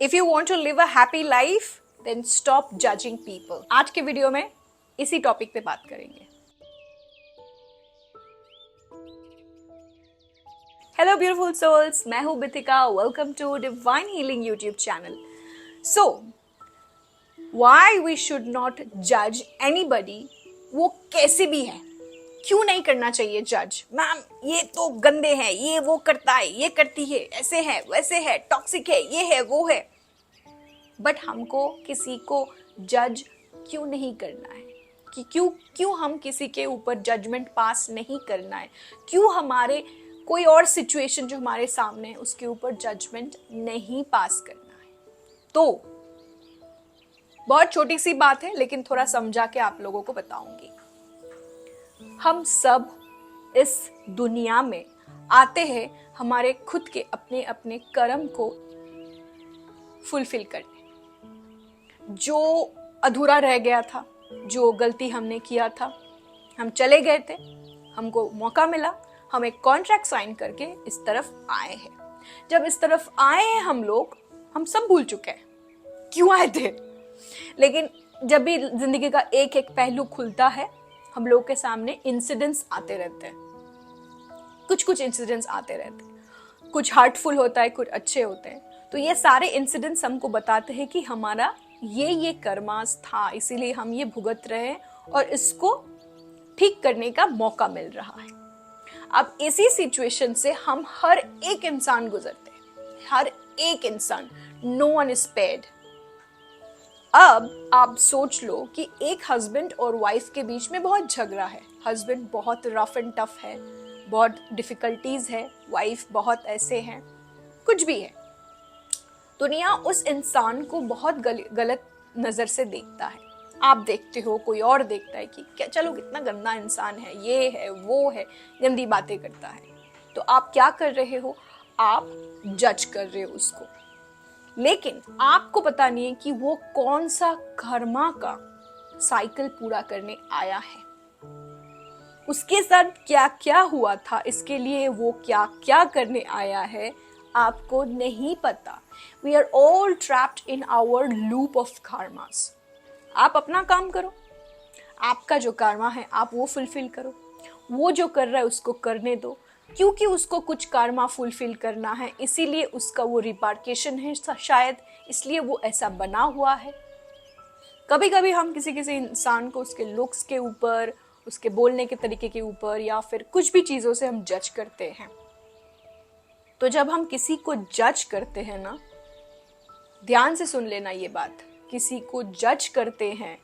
If you want to live a happy life, then stop judging people. आज के video में इसी topic पे बात करेंगे. Hello beautiful souls, मैं हूँ बिथिका. Welcome to Divine Healing YouTube channel. So, why we should not judge anybody? वो कैसे भी है, क्यों नहीं करना चाहिए जज? मैम ये तो गंदे हैं, ये वो करता है, ये करती है, ऐसे है वैसे है, टॉक्सिक है, ये है वो है. बट हमको किसी को जज क्यों नहीं करना है? कि क्यों हम किसी के ऊपर जजमेंट पास नहीं करना है? क्यों हमारे कोई और सिचुएशन जो हमारे सामने है उसके ऊपर जजमेंट नहीं पास करना है? तो बहुत छोटी सी बात है, लेकिन थोड़ा समझा के आप लोगों को बताऊंगी. हम सब इस दुनिया में आते हैं हमारे खुद के अपने अपने कर्म को फुलफिल करने. जो अधूरा रह गया था, जो गलती हमने किया था, हम चले गए थे, हमको मौका मिला, हम एक कॉन्ट्रैक्ट साइन करके इस तरफ आए हैं. जब इस तरफ आए हैं हम लोग, हम सब भूल चुके हैं क्यों आए थे. लेकिन जब भी जिंदगी का एक एक पहलू खुलता है, हम लोग के सामने इंसिडेंट्स आते रहते हैं. कुछ इंसिडेंट्स आते रहते हैं, कुछ हार्टफुल होता है, कुछ अच्छे होते हैं. तो ये सारे इंसिडेंट्स हमको बताते हैं कि हमारा ये कर्मास था, इसीलिए हम ये भुगत रहे हैं और इसको ठीक करने का मौका मिल रहा है. अब इसी सिचुएशन से हम हर एक इंसान गुजरते हैं, हर एक इंसान. No one is spared. अब आप सोच लो कि एक हस्बैंड और वाइफ के बीच में बहुत झगड़ा है. हस्बैंड बहुत रफ एंड टफ है, बहुत डिफिकल्टीज है, वाइफ बहुत ऐसे है, कुछ भी है. दुनिया उस इंसान को बहुत गलत नजर से देखता है. आप देखते हो, कोई और देखता है कि क्या, चलो कितना गंदा इंसान है, ये है वो है, गंदी बातें करता है. तो आप क्या कर रहे हो? आप जज कर रहे हो उसको. लेकिन आपको पता नहीं है कि वो कौन सा कर्मा का साइकिल पूरा करने आया है, उसके साथ क्या क्या हुआ था, इसके लिए वो क्या क्या करने आया है, आपको नहीं पता. We are all trapped in our loop of karmas. आप अपना काम करो, आपका जो कर्मा है आप वो फुलफिल करो. वो जो कर रहा है उसको करने दो, क्योंकि उसको कुछ कर्मा फुलफिल करना है, इसीलिए उसका वो रिपार्केशन है शायद, इसलिए वो ऐसा बना हुआ है. कभी कभी हम किसी इंसान को उसके लुक्स के ऊपर, उसके बोलने के तरीके के ऊपर, या फिर कुछ भी चीज़ों से हम जज करते हैं. तो जब हम किसी को जज करते हैं ना, ध्यान से सुन लेना ये बात, किसी को जज करते हैं,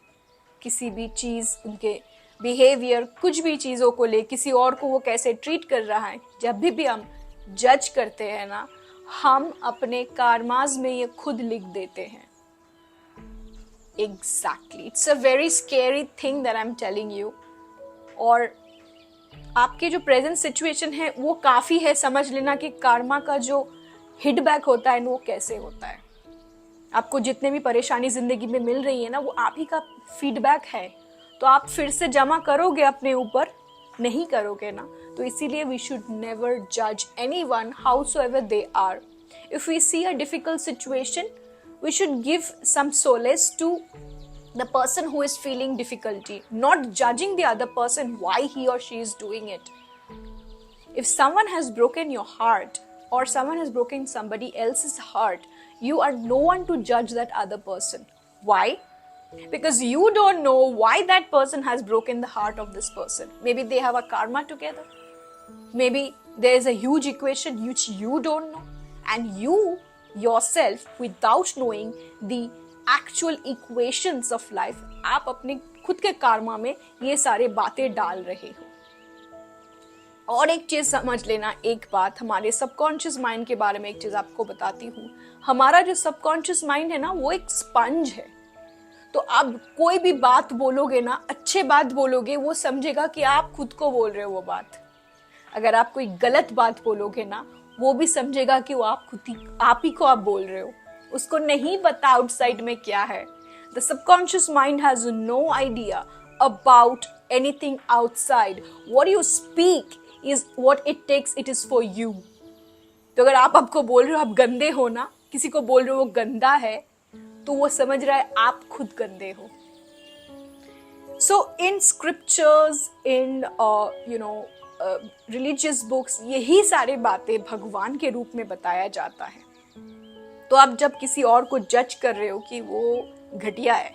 किसी भी चीज़, उनके बिहेवियर, कुछ भी चीज़ों को ले, किसी और को वो कैसे ट्रीट कर रहा है, जब भी हम जज करते हैं ना, हम अपने कार्माज में ये खुद लिख देते हैं. Exactly, it's a very scary thing that I am telling you. और आपके जो प्रेजेंट सिचुएशन है वो काफ़ी है समझ लेना कि कार्मा का जो हिटबैक होता है वो कैसे होता है. आपको जितने भी परेशानी जिंदगी में मिल रही है ना, वो आप ही का फीडबैक है. तो आप फिर से जमा करोगे अपने ऊपर? नहीं करोगे ना. तो इसीलिए वी शुड नेवर जज anyone howsoever they are. If we see a difficult situation, we should give some solace to the person who is feeling difficulty, not judging the other person why he or she is doing it. If someone has broken your heart or someone has broken somebody else's heart, you are no one to judge that other person. Why? Because you don't know why that person has broken the heart of this person. Maybe they have a karma together. Maybe there is a huge equation which you don't know, and you yourself, without knowing the actual equations of life, आप अपने खुद के Karma में ये सारे बातें डाल रहे हो. और एक चीज समझ लेना, एक बात, हमारे सबकॉन्शियस माइंड के बारे में एक चीज आपको बताती हूँ. हमारा जो सबकॉन्शियस माइंड है ना, वो एक स्पंज है. तो आप कोई भी बात बोलोगे ना, अच्छे बात बोलोगे, वो समझेगा कि आप खुद को बोल रहे हो वो बात. अगर आप कोई गलत बात बोलोगे ना, वो भी समझेगा कि वो आप ही को आप बोल रहे हो. उसको नहीं पता आउटसाइड में क्या है. The subconscious mind has no idea about anything outside. What you speak is what it takes, it is for you. तो अगर आप आपको बोल रहे हो आप गंदे हो ना, किसी को बोल रहे हो वो गंदा है, तो वो समझ रहा है आप खुद गंदे हो. So in scriptures, in religious books, यही सारे बातें भगवान के रूप में बताया जाता है. तो आप जब किसी और को जज कर रहे हो कि वो घटिया है,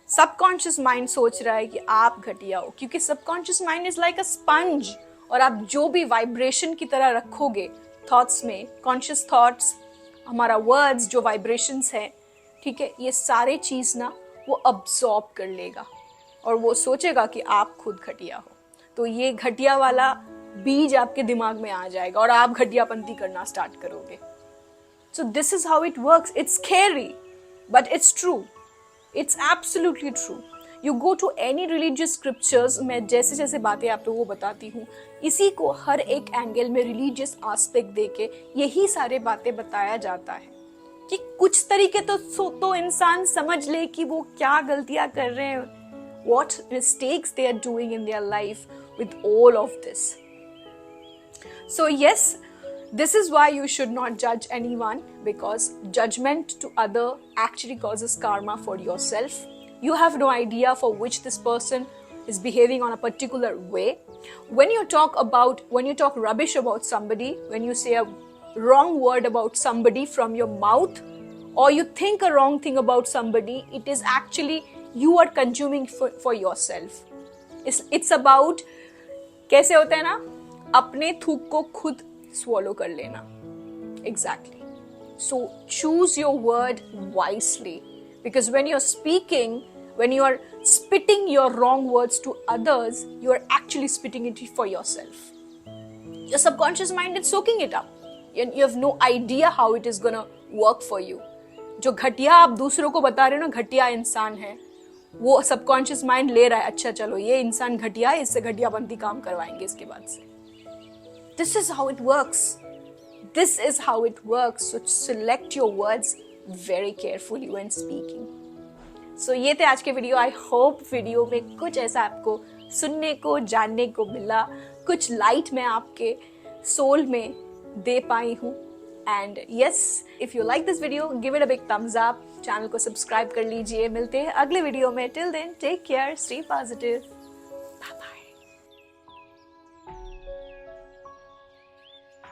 सबकॉन्शियस माइंड सोच रहा है कि आप घटिया हो, क्योंकि subconscious mind is like a sponge. और आप जो भी वाइब्रेशन की तरह रखोगे थॉट्स में, कॉन्शियस थॉट्स, हमारा वर्ड्स जो वाइब्रेशंस है, ठीक है, ये सारे चीज ना वो अब्सॉर्ब कर लेगा और वो सोचेगा कि आप खुद घटिया हो. तो ये घटिया वाला बीज आपके दिमाग में आ जाएगा और आप घटियापंती करना स्टार्ट करोगे. So this is how it works. It's scary, but it's true. It's absolutely true. You go to any religious scriptures, मैं जैसे जैसे बातें आप लोगों को बताती हूँ, इसी को हर एक एंगल में रिलीजियस एस्पेक्ट देके यही सारे बातें बताया जाता है कि कुछ तरीके तो इंसान समझ ले कि वो क्या गलतियाँ कर रहे हैं, what mistakes they are doing in their life with all of this. So yes, this is why you should not judge anyone, because judgment to other actually causes karma for yourself. You have no idea for which this person is behaving on a particular way. When you talk rubbish about somebody, when you say a wrong word about somebody from your mouth, or you think a wrong thing about somebody, it is actually you are consuming for yourself. It's about, कैसे होता है ना, अपने थूक को खुद swallow कर लेना. Exactly. So choose your word wisely, because when you're speaking, when you are spitting your wrong words to others, you are actually spitting it for yourself. Your subconscious mind is soaking it up. You have no idea how it is gonna work for you. जो घटिया आप दूसरों को बता रहे हो ना, घटिया इंसान है, वो सबकॉन्शियस माइंड ले रहा है, अच्छा चलो ये इंसान घटिया है, इससे घटियापंती काम करवाएंगे इसके बाद से. This is how it works. This is how it works. So select your words very carefully when speaking. So ये थे आज के वीडियो. I hope वीडियो में कुछ ऐसा आपको सुनने को, जानने को मिला, कुछ लाइट मैं आपके सोल में दे पाई हूँ. And yes, if you like this video, give it a big thumbs up. Channel को सब्सक्राइब कर लीजिए. मिलते हैं अगले वीडियो में. Till then, take care, stay positive.